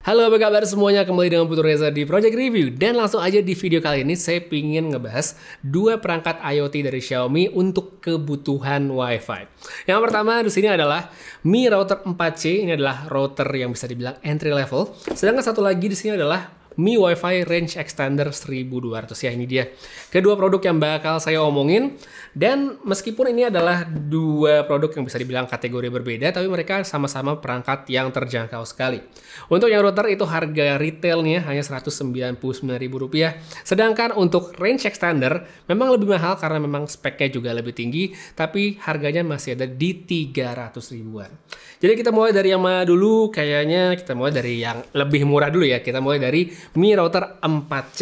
Halo, apa kabar semuanya? Kembali dengan Putu Reza di Project Review. Dan langsung aja di video kali ini saya ingin ngebahas dua perangkat IoT dari Xiaomi untuk kebutuhan Wi-Fi. Yang pertama di sini adalah Mi Router 4C. Ini adalah router yang bisa dibilang entry level. Sedangkan satu lagi di sini adalah Mi Wi-Fi Range Extender 1200 ya, ini dia kedua produk yang bakal saya omongin. Dan meskipun ini adalah dua produk yang bisa dibilang kategori berbeda, tapi mereka sama-sama perangkat yang terjangkau sekali. Untuk yang router itu harga retailnya hanya Rp199.000, sedangkan untuk range extender memang lebih mahal karena memang speknya juga lebih tinggi, tapi harganya masih ada di 300 ribuan. Jadi kita mulai dari yang mana dulu? Kayaknya kita mulai dari yang lebih murah dulu ya. Kita mulai dari Mi Router 4C.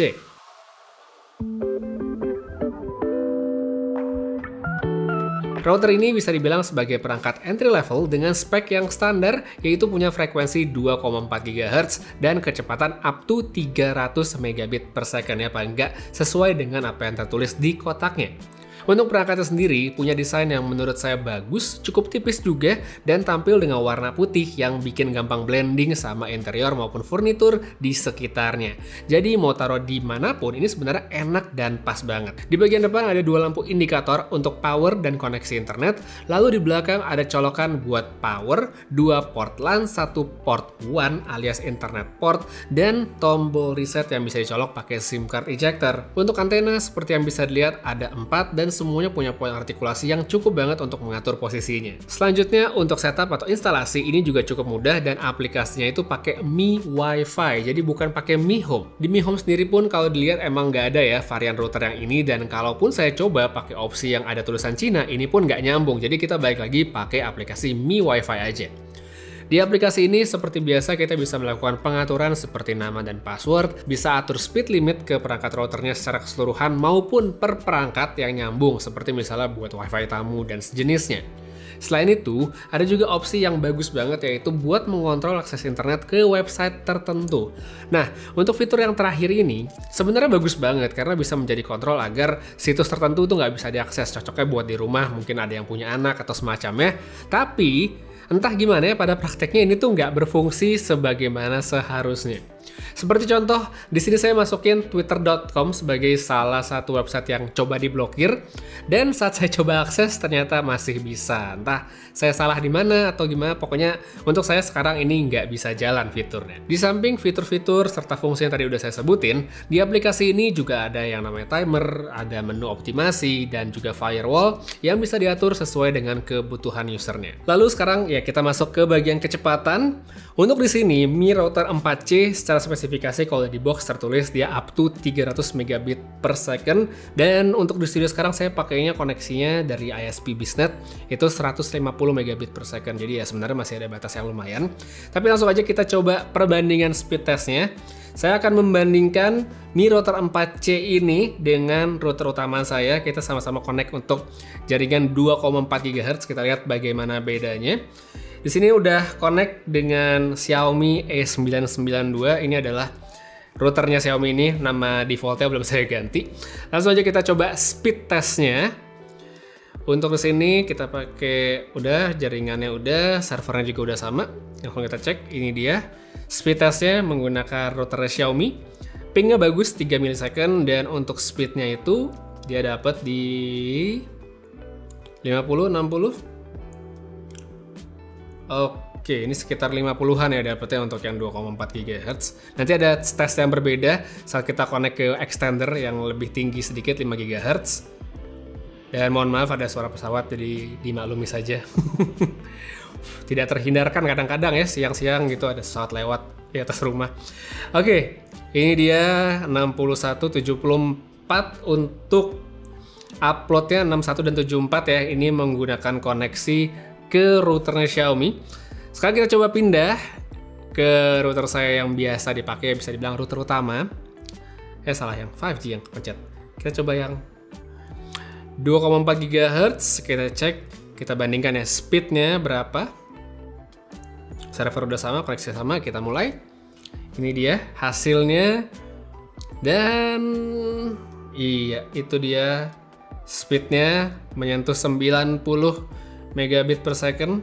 Router ini bisa dibilang sebagai perangkat entry level dengan spek yang standar, yaitu punya frekuensi 2,4 GHz dan kecepatan up to 300 megabit per second ya, paling nggak sesuai dengan apa yang tertulis di kotaknya. Untuk perangkatnya sendiri, punya desain yang menurut saya bagus, cukup tipis juga, dan tampil dengan warna putih yang bikin gampang blending sama interior maupun furnitur di sekitarnya. Jadi mau taruh di manapun, ini sebenarnya enak dan pas banget. Di bagian depan ada dua lampu indikator untuk power dan koneksi internet, lalu di belakang ada colokan buat power, dua port LAN, satu port WAN alias internet port, dan tombol reset yang bisa dicolok pakai SIM card ejector. Untuk antena, seperti yang bisa dilihat, ada 4 dan semuanya punya poin artikulasi yang cukup banget untuk mengatur posisinya. Selanjutnya untuk setup atau instalasi ini juga cukup mudah dan aplikasinya itu pakai Mi Wi-Fi, jadi bukan pakai Mi Home. Di Mi Home sendiri pun kalau dilihat emang nggak ada ya varian router yang ini, dan kalaupun saya coba pakai opsi yang ada tulisan Cina, ini pun nggak nyambung. Jadi kita balik lagi pakai aplikasi Mi Wi-Fi aja. Di aplikasi ini seperti biasa kita bisa melakukan pengaturan seperti nama dan password, bisa atur speed limit ke perangkat routernya secara keseluruhan maupun per perangkat yang nyambung seperti misalnya buat Wi-Fi tamu dan sejenisnya. Selain itu, ada juga opsi yang bagus banget yaitu buat mengontrol akses internet ke website tertentu. Nah, untuk fitur yang terakhir ini sebenarnya bagus banget karena bisa menjadi kontrol agar situs tertentu tuh nggak bisa diakses, cocoknya buat di rumah, mungkin ada yang punya anak atau semacamnya. Tapi entah gimana ya, pada prakteknya ini tuh nggak berfungsi sebagaimana seharusnya. Seperti contoh, di sini saya masukin twitter.com sebagai salah satu website yang coba diblokir, dan saat saya coba akses ternyata masih bisa. Entah saya salah di mana atau gimana, pokoknya untuk saya sekarang ini nggak bisa jalan fiturnya. Di samping fitur-fitur serta fungsi yang tadi udah saya sebutin, di aplikasi ini juga ada yang namanya timer, ada menu optimasi, dan juga firewall yang bisa diatur sesuai dengan kebutuhan usernya. Lalu sekarang ya kita masuk ke bagian kecepatan. Untuk di sini Mi Router 4C secara spesifikasi kalau di box tertulis dia up to 300 megabit per second, dan untuk di studio sekarang saya pakainya koneksinya dari ISP Bisnet itu 150 megabit per second, jadi ya sebenarnya masih ada batas yang lumayan. Tapi langsung aja kita coba perbandingan speed testnya. Saya akan membandingkan Mi Router 4C ini dengan router utama saya. Kita sama-sama connect untuk jaringan 2,4 GHz, kita lihat bagaimana bedanya. Di sini udah connect dengan Xiaomi E992. Ini adalah routernya Xiaomi ini, nama defaultnya belum saya ganti. Langsung aja kita coba speed testnya. Untuk di sini kita pakai udah jaringannya udah, servernya juga udah sama. Langsung kita cek, ini dia speed testnya menggunakan router Xiaomi. Pingnya bagus 3 millisecond, dan untuk speednya itu dia dapat di 50-60. Oke, ini sekitar 50-an ya dapetnya untuk yang 2,4 GHz. Nanti ada tes yang berbeda saat kita connect ke extender yang lebih tinggi sedikit, 5 GHz. Dan mohon maaf ada suara pesawat, jadi dimaklumi saja. Tidak terhindarkan kadang-kadang ya, siang-siang gitu ada pesawat lewat di atas rumah. Oke, ini dia 6174 untuk uploadnya 61 dan 74 ya. Ini menggunakan koneksi ke routernya Xiaomi. Sekarang kita coba pindah ke router saya yang biasa dipakai, bisa dibilang router utama. Salah, yang 5G yang kepencet. Kita coba yang 2,4 GHz, kita cek, kita bandingkan ya speednya berapa. Server udah sama, koneksi sama, kita mulai. Ini dia hasilnya. Dan iya, itu dia speednya menyentuh 90 megabit per second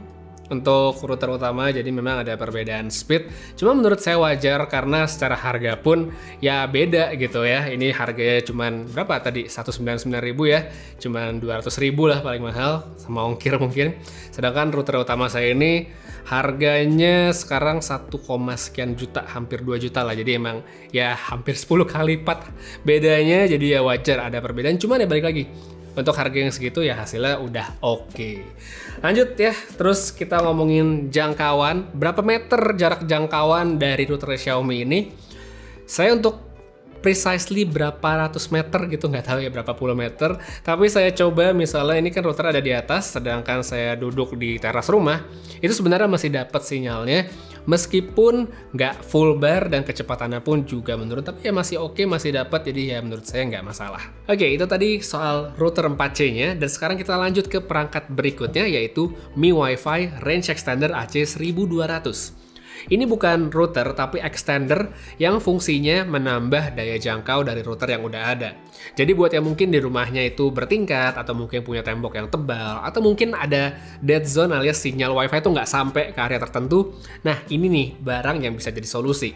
untuk router utama, jadi memang ada perbedaan speed. Cuma menurut saya wajar karena secara harga pun ya beda gitu ya. Ini harganya cuman berapa tadi? 199.000 ya. Cuman 200.000 lah paling mahal sama ongkir mungkin. Sedangkan router utama saya ini harganya sekarang 1, sekian juta, hampir 2 juta lah. Jadi emang ya hampir 10 kali lipat bedanya. Jadi ya wajar ada perbedaan. Cuman ya balik lagi, untuk harga yang segitu ya hasilnya udah oke. Lanjut ya, terus kita ngomongin jangkauan. Berapa meter jarak jangkauan dari router Xiaomi ini? Saya untuk precisely berapa ratus meter gitu, nggak tahu ya berapa puluh meter. Tapi saya coba misalnya ini kan router ada di atas, sedangkan saya duduk di teras rumah. Itu sebenarnya masih dapat sinyalnya. Meskipun nggak full bar dan kecepatannya pun juga menurun, tapi ya masih oke, masih dapat, jadi ya menurut saya nggak masalah. Oke, itu tadi soal router 4C-nya, dan sekarang kita lanjut ke perangkat berikutnya, yaitu Mi Wi-Fi Range Extender AC1200. Ini bukan router, tapi extender yang fungsinya menambah daya jangkau dari router yang udah ada. Jadi buat yang mungkin di rumahnya itu bertingkat, atau mungkin punya tembok yang tebal, atau mungkin ada dead zone alias sinyal wifi itu nggak sampai ke area tertentu, nah ini nih barang yang bisa jadi solusi.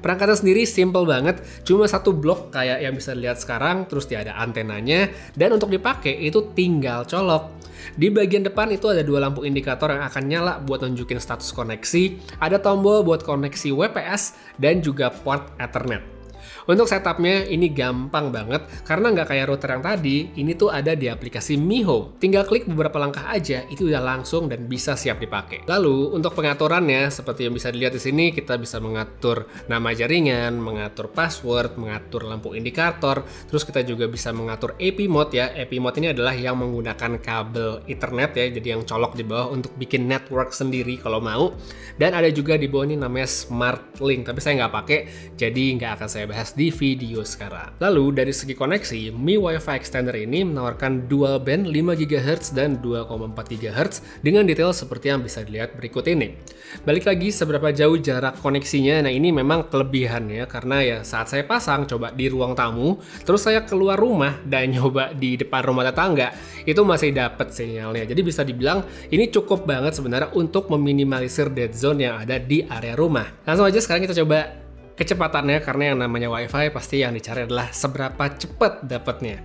Perangkatnya sendiri simple banget, cuma satu blok kayak yang bisa dilihat sekarang, terus dia ada antenanya, dan untuk dipakai itu tinggal colok. Di bagian depan itu ada 2 lampu indikator yang akan nyala buat nunjukin status koneksi, ada tombol buat koneksi WPS, dan juga port Ethernet. Untuk setupnya ini gampang banget, karena nggak kayak router yang tadi, ini tuh ada di aplikasi Mi Home. Tinggal klik beberapa langkah aja, itu udah langsung dan bisa siap dipakai. Lalu untuk pengaturannya, seperti yang bisa dilihat di sini, kita bisa mengatur nama jaringan, mengatur password, mengatur lampu indikator, terus kita juga bisa mengatur AP mode ya. AP mode ini adalah yang menggunakan kabel Ethernet ya, jadi yang colok di bawah untuk bikin network sendiri kalau mau. Dan ada juga di bawah ini namanya Smart Link, tapi saya nggak pakai, jadi nggak akan saya bahas di video sekarang. Lalu dari segi koneksi, Mi Wi-Fi Extender ini menawarkan dual band 5 GHz dan 2,4 GHz dengan detail seperti yang bisa dilihat berikut ini. Balik lagi seberapa jauh jarak koneksinya, nah ini memang kelebihannya karena ya saat saya pasang coba di ruang tamu, terus saya keluar rumah dan nyoba di depan rumah tetangga, itu masih dapat sinyalnya. Jadi bisa dibilang ini cukup banget sebenarnya untuk meminimalisir dead zone yang ada di area rumah. Langsung aja sekarang kita coba kecepatannya, karena yang namanya Wi-Fi pasti yang dicari adalah seberapa cepat dapatnya.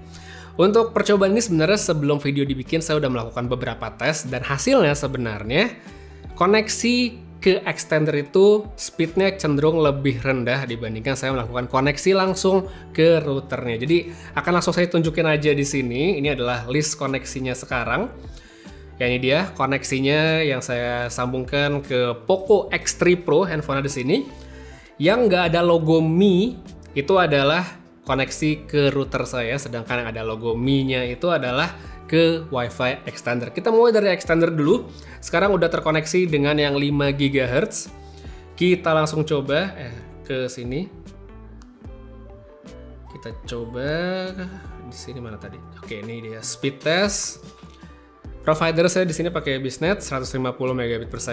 Untuk percobaan ini sebenarnya sebelum video dibikin saya udah melakukan beberapa tes, dan hasilnya sebenarnya koneksi ke extender itu speednya cenderung lebih rendah dibandingkan saya melakukan koneksi langsung ke routernya. Jadi akan langsung saya tunjukin aja di sini. Ini adalah list koneksinya sekarang. Ya ini dia koneksinya yang saya sambungkan ke Poco X3 Pro, handphone di sini. Yang nggak ada logo Mi itu adalah koneksi ke router saya, sedangkan yang ada logo Mi-nya itu adalah ke Wi-Fi extender. Kita mulai dari extender dulu. Sekarang udah terkoneksi dengan yang 5 GHz. Kita langsung coba ke sini. Kita coba di sini mana tadi? Oke, ini dia speed test. Provider saya di sini pakai Biznet 150 Mbps.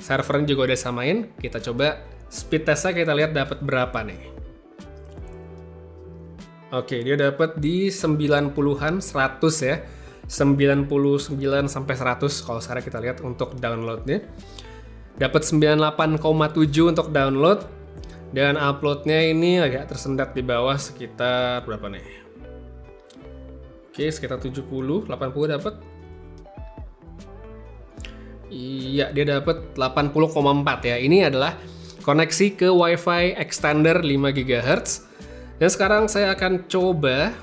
Servernya juga udah samain. Kita coba speed testnya, kita lihat dapat berapa nih. Oke, dia dapat di 90-an, 100 ya. 99 sampai 100 kalau sekarang kita lihat untuk downloadnya. Dapat 98,7 untuk download. Dan uploadnya ini agak tersendat di bawah sekitar berapa nih? Oke, sekitar 70, 80 dapat. Iya, dia dapat 80,4 ya. Ini adalah koneksi ke Wi-Fi extender 5 GHz. Dan sekarang saya akan coba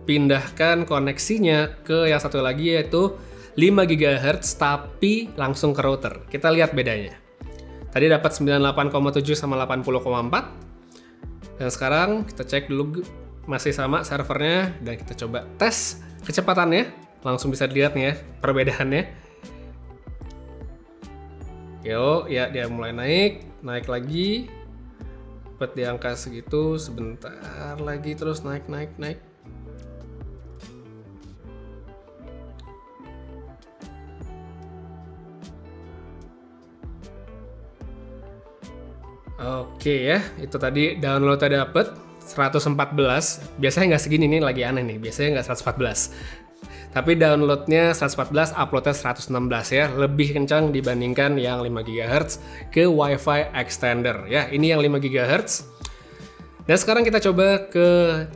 pindahkan koneksinya ke yang satu lagi, yaitu 5 GHz tapi langsung ke router. Kita lihat bedanya. Tadi dapat 98,7 sama 80,4. Dan sekarang kita cek dulu masih sama servernya, dan kita coba tes kecepatannya. Langsung bisa dilihat nih ya perbedaannya. Yo, ya dia mulai naik lagi. Dapat di angka segitu, sebentar lagi terus naik. Oke ya, itu tadi downloadnya dapat 114. Biasanya nggak segini nih, lagi aneh nih. Biasanya nggak 114. Tapi downloadnya 114, uploadnya 116 ya. Lebih kencang dibandingkan yang 5 GHz ke Wi-Fi extender ya. Ini yang 5 GHz. Dan sekarang kita coba ke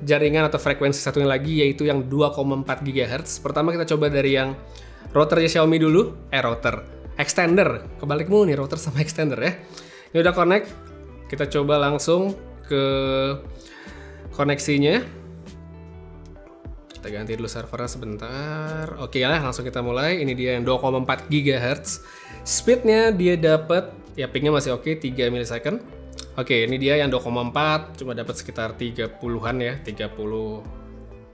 jaringan atau frekuensi satunya lagi, yaitu yang 2,4 GHz. Pertama kita coba dari yang routernya Xiaomi dulu. Router. Extender. Kebalik mulu nih router sama extender ya. Ini udah connect. Kita coba langsung ke koneksinya. Kita ganti dulu servernya sebentar. Oke ya, langsung kita mulai. Ini dia yang 2,4 GHz. Speednya dia dapat, ya pingnya masih oke, 3 millisecond. Oke, ini dia yang 2,4, cuma dapat sekitar 30-an ya, 30,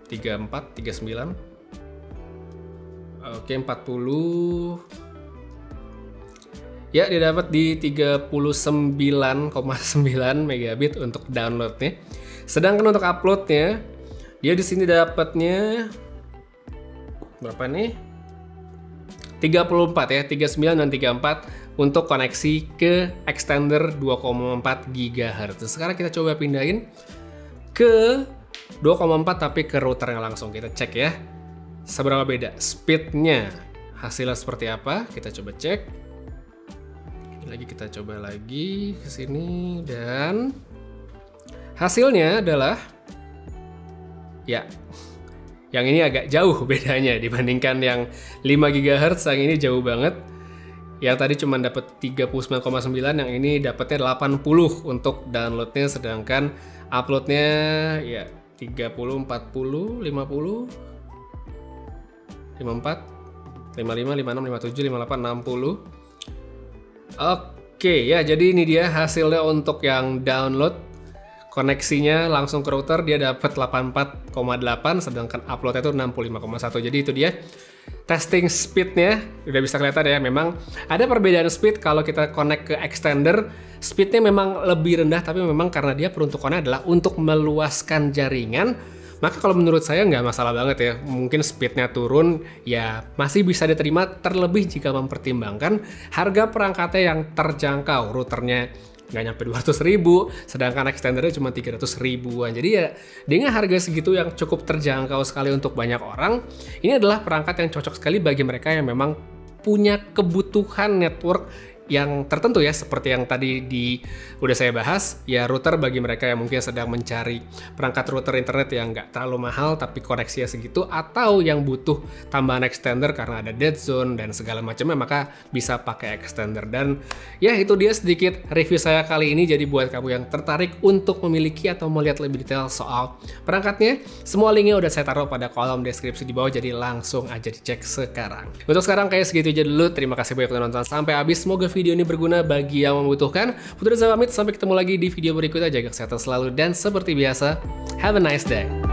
34, 39. Oke, 40. Ya, dia dapat di 39,9 megabit untuk downloadnya. Sedangkan untuk uploadnya, dia di sini dapatnya berapa nih? 34 ya, 39 dan 34 untuk koneksi ke extender 2,4 GHz. Sekarang kita coba pindahin ke 2,4 tapi ke routernya langsung. Kita cek ya. Seberapa beda speednya. Hasilnya seperti apa? Kita coba cek. Lagi kita coba lagi ke sini dan hasilnya adalah ya, yang ini agak jauh bedanya dibandingkan yang 5 GHz, yang ini jauh banget. Yang tadi cuma dapat 39,9, yang ini dapatnya 80 untuk downloadnya, sedangkan uploadnya ya 30, 40, 50, 54, 55, 56, 57, 58, 60. Oke ya, jadi ini dia hasilnya untuk yang download. Koneksinya langsung ke router dia dapat 84,8, sedangkan uploadnya itu 65,1. Jadi itu dia testing speednya. Udah bisa kelihatan ya, memang ada perbedaan speed kalau kita connect ke extender. Speednya memang lebih rendah, tapi memang karena dia peruntukannya adalah untuk meluaskan jaringan, maka kalau menurut saya nggak masalah banget ya. Mungkin speednya turun ya masih bisa diterima, terlebih jika mempertimbangkan harga perangkatnya yang terjangkau. Routernya nggak nyampe 200.000, sedangkan extendernya cuma 300.000-an. Jadi ya dengan harga segitu yang cukup terjangkau sekali untuk banyak orang, ini adalah perangkat yang cocok sekali bagi mereka yang memang punya kebutuhan network yang tertentu ya, seperti yang tadi udah saya bahas ya. Router bagi mereka yang mungkin sedang mencari perangkat router internet yang nggak terlalu mahal tapi koneksinya segitu, atau yang butuh tambahan extender karena ada dead zone dan segala macamnya, maka bisa pakai extender. Dan ya itu dia sedikit review saya kali ini. Jadi buat kamu yang tertarik untuk memiliki atau melihat lebih detail soal perangkatnya, semua linknya udah saya taruh pada kolom deskripsi di bawah, jadi langsung aja dicek sekarang. Untuk sekarang kayak segitu aja dulu. Terima kasih banyak udah nonton sampai habis. Semoga video ini berguna bagi yang membutuhkan. Putri Reza pamit, sampai ketemu lagi di video berikutnya. Jaga kesehatan selalu dan seperti biasa, have a nice day.